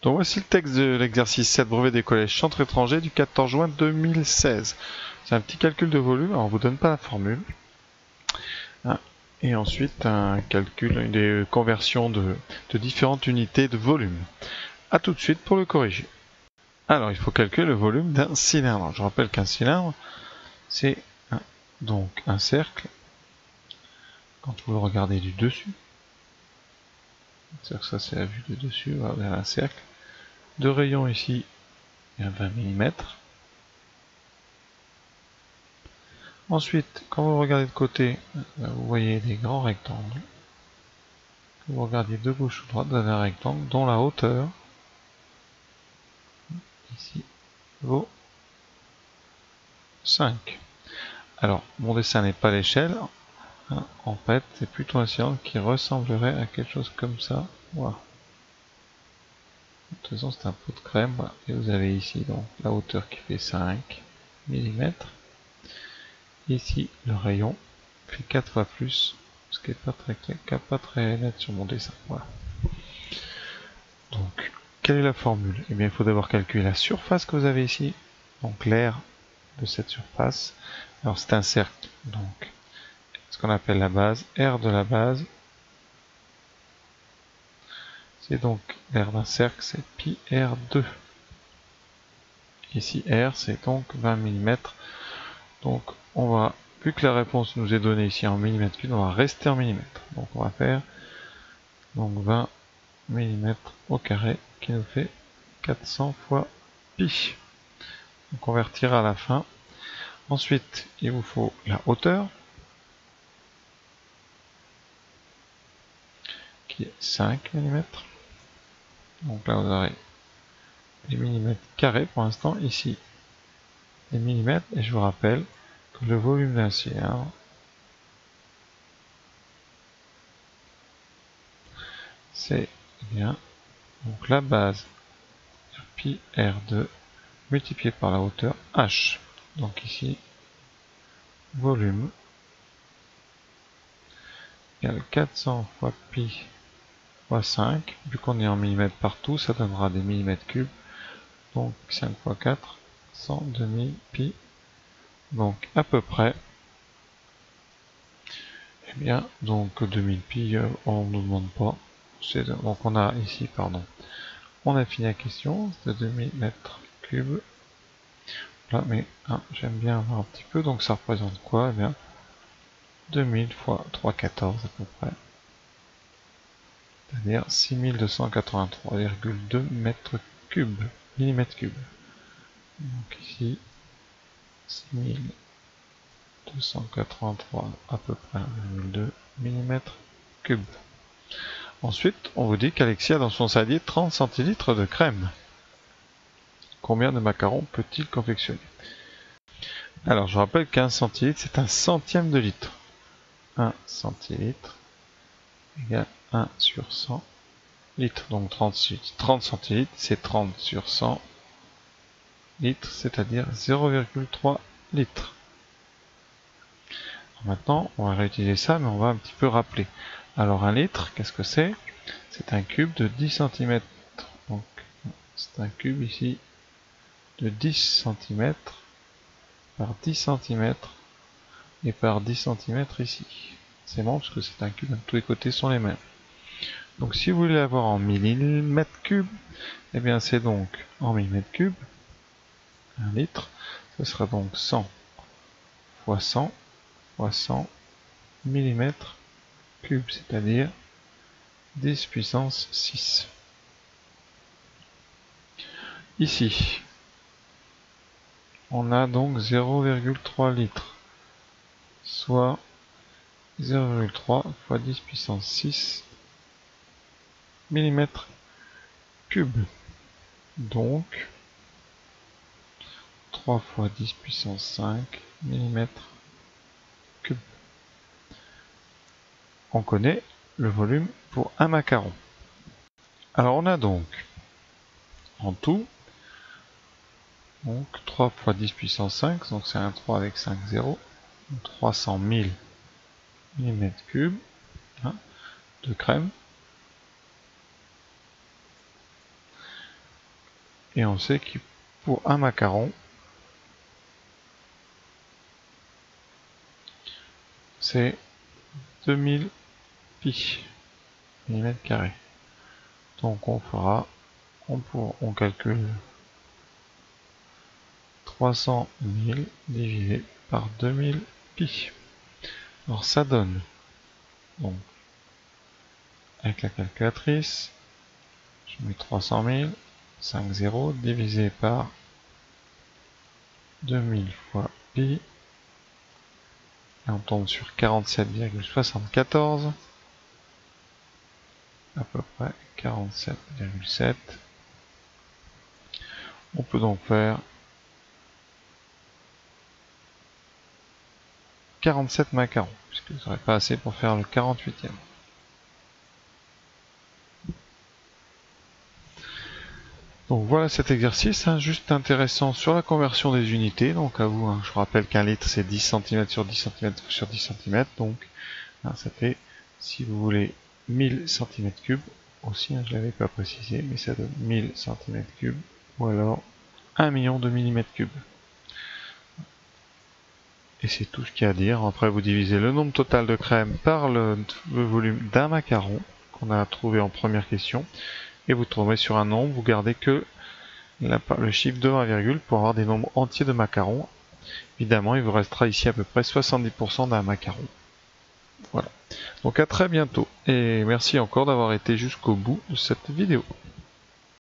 Donc voici le texte de l'exercice 7 brevet des collèges centres étrangers du 14 juin 2016. C'est un petit calcul de volume, alors on ne vous donne pas la formule. Et ensuite un calcul des conversions de différentes unités de volume. A tout de suite pour le corriger. Alors il faut calculer le volume d'un cylindre. Je rappelle qu'un cylindre, c'est donc un cercle. Quand vous le regardez du dessus, c'est-à-dire que ça c'est la vue de dessus, on va un cercle. De rayon ici, il y a 20 mm. Ensuite, quand vous regardez de côté, vous voyez des grands rectangles. Quand vous regardez de gauche ou de droite, vous avez un rectangle dont la hauteur, ici, vaut 5. Alors, mon dessin n'est pas l'échelle. En fait, c'est plutôt un cylindre qui ressemblerait à quelque chose comme ça. Voilà. De toute façon, c'est un pot de crème. Voilà. Et vous avez ici donc la hauteur qui fait 5 mm. Ici, le rayon fait 4 fois plus, ce qui n'est pas très clair, pas très net sur mon dessin. Voilà. Donc, quelle est la formule? Eh bien, il faut d'abord calculer la surface que vous avez ici, donc l'aire de cette surface. Alors, c'est un cercle, donc ce qu'on appelle la base, R de la base, c'est donc l'aire d'un cercle, c'est pi R2. Ici, R, c'est donc 20 mm. Donc, on va, vu que la réponse nous est donnée ici en millimètres cubes, on va rester en millimètres. Donc, on va faire donc 20 mm au carré, qui nous fait 400 fois pi. On convertira à la fin. Ensuite, il vous faut la hauteur, qui est 5 mm. Donc là, vous aurez les millimètres carrés pour l'instant. Ici, les millimètres. Et je vous rappelle que le volume d'un cylindre, c'est bien donc la base pi R2 multiplié par la hauteur H. Donc ici, volume égale 400 fois pi fois 5. Vu qu'on est en millimètres partout, ça donnera des millimètres cubes. Donc 5 fois 4, 100, 2000 pi. Donc à peu près, eh bien, donc 2000 pi, on ne nous demande pas. Donc on a ici, pardon, on a fini la question, c'est de 2000 mètres cubes. Là, mais j'aime bien avoir un petit peu, donc ça représente quoi? Eh bien, 2000 fois 314 à peu près. C'est-à-dire 6283,2 mètres cubes, millimètres cubes. Donc ici, 6283 à peu près 1,2 mm cubes. Ensuite, on vous dit qu'Alexis a dans son saladier 30 centilitres de crème. Combien de macarons peut-il confectionner? Alors, je rappelle qu'un centilitre, c'est un centième de litre. 1 centilitre égale 1 sur 100 litres. Donc 30 centilitres, c'est 30 sur 100 litres, c'est-à-dire 0,3 litres. Maintenant, on va réutiliser ça, mais on va un petit peu rappeler. Alors, un litre, qu'est-ce que c'est? C'est un cube de 10 cm. Donc, c'est un cube ici de 10 cm par 10 cm et par 10 cm ici. C'est bon parce que c'est un cube, tous les côtés sont les mêmes. Donc, si vous voulez l'avoir en millimètres cubes, eh bien, c'est donc en millimètres cubes, 1 litre, ce sera donc 100 fois 100 fois 100 millimètres cubes, c'est-à-dire 10 puissance 6. Ici, on a donc 0,3 litres, soit 0,3 fois 10 puissance 6 mm cubes. Donc, 3 fois 10 puissance 5 mm cubes. On connaît le volume pour un macaron. Alors on a donc en tout donc 3 fois 10 puissance 5, donc c'est un 3 avec 5 zéros, 300 000 mm3 de crème. Et on sait que pour un macaron, c'est 2000 pi millimètres carrés. Donc on fera, on calcule 300 000 divisé par 2000 pi. Alors ça donne, donc avec la calculatrice, je mets 300 000, 5 0 divisé par 2000 fois pi, et on tombe sur 47,74, à peu près 47,7. On peut donc faire 47 macarons, puisque ce serait pas assez pour faire le 48e. Donc voilà cet exercice, hein, juste intéressant sur la conversion des unités. Donc à vous, hein, je vous rappelle qu'un litre c'est 10 cm sur 10 cm sur 10 cm. Donc hein, ça fait, si vous voulez, 1000 cm3 aussi, hein, je ne l'avais pas précisé, mais ça donne 1000 cm3 ou alors 1 million de mm3. Et c'est tout ce qu'il y a à dire. Après vous divisez le nombre total de crème par le volume d'un macaron qu'on a trouvé en première question. Et vous trouverez sur un nombre, vous gardez que le chiffre de 1, pour avoir des nombres entiers de macarons. Évidemment, il vous restera ici à peu près 70% d'un macaron. Voilà. Donc à très bientôt. Et merci encore d'avoir été jusqu'au bout de cette vidéo.